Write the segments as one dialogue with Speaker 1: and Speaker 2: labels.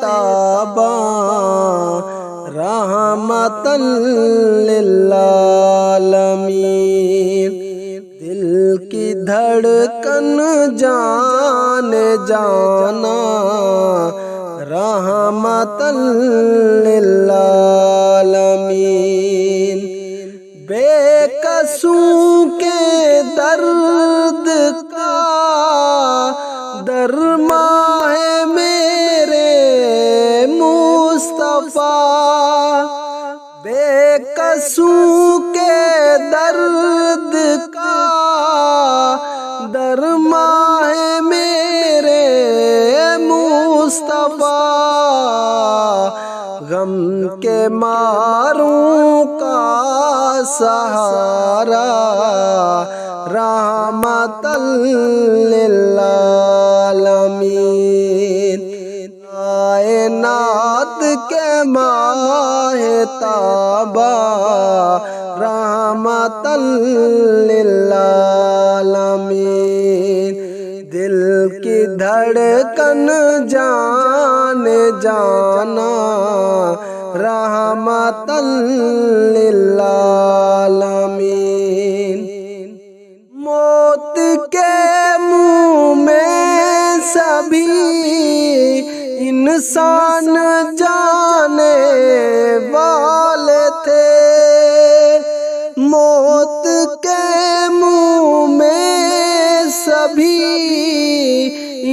Speaker 1: تاباں رحمت للعالمین، دل کی دھڑکن جان جانا رحمت للعالمین، بے قصوں کے درد کا درماں ہے میرے مصطفیٰ، بے قصوں کے درد کا درماں ہے میرے مصطفیٰ، غم کے ماروں کا سہارا رحمت للعالمین، کائنات کے ماہ تاباں رحمت للعالمین، دل کی دھڑکن جان جانا رحمت للعالمین، موت کے منہ میں سبھی انسان جانے والے تھے، موت کے منہ میں سبھی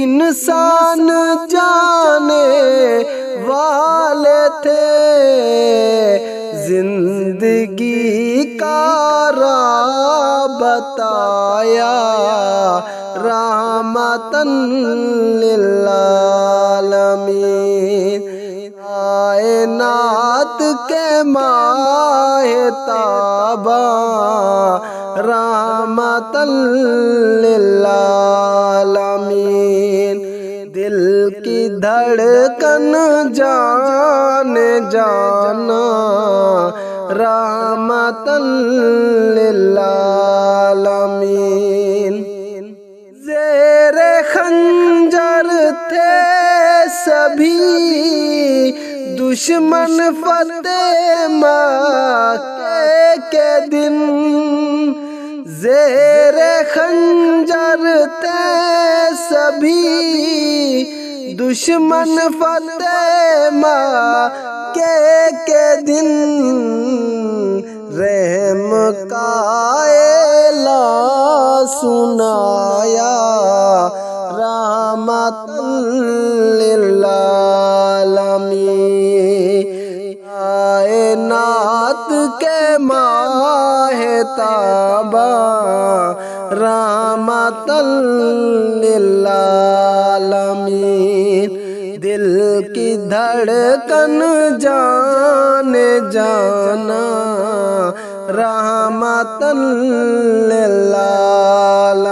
Speaker 1: انسان جانے والے تھے، زندگی کا راہ بتایا رحمت للعالمین، کائنات کے ماہ تاباں رحمت للعالمین، دل کی دھڑکن جان جانا رحمت للعالمین، زیر خنجر تھے سبھی دشمن فتح مکے کے دن، زیر خنجر تھے سبھی دشمن فتح مکے کے دن، رحم کا اعلان سنایا رحمت للعالمین، کائنات کے ماہ تاباں رحمت للعالمین، دل کی دھڑکن جان جانا رحمت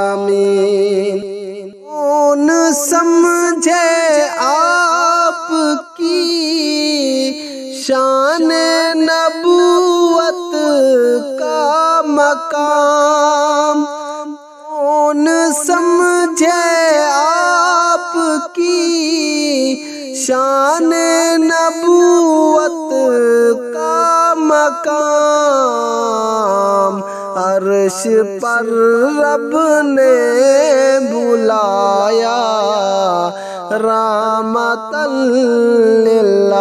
Speaker 1: للعالمین، کون سمجھے آپ کی شان نبوت کا مقام، کون سمجھے آپ کی شان نبوت کا مقام، عرش پر رب نے بلایا رحمت للعالمین،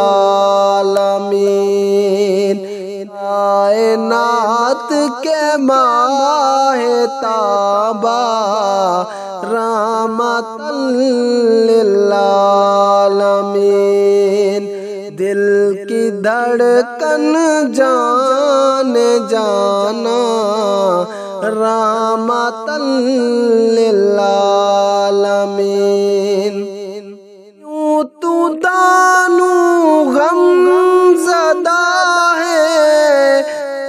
Speaker 1: کائنات کے ماہ تاباں رحمت للعالمین، دل کی دھڑکن جان جانا رحمت للعالمین، یوں تو دانو غم زدہ ہے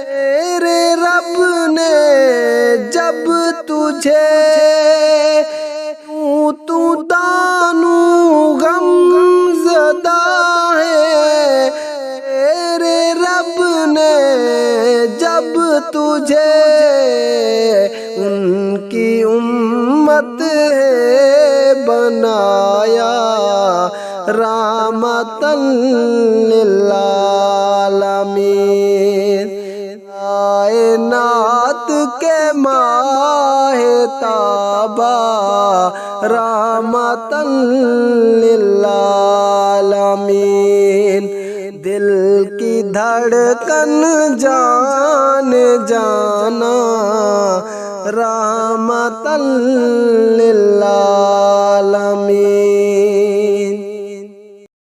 Speaker 1: تیرے رب نے جب تجھے، یوں تو دانو غم زدہ ہے تیرے رب نے جب تجھے، ان کی امت ہے بنایا رحمتاً للعالمین کائنات کے ماہ تابہ رحمتاً للعالمین دل کی دھڑکن جان جانا رحمتاً للعالمین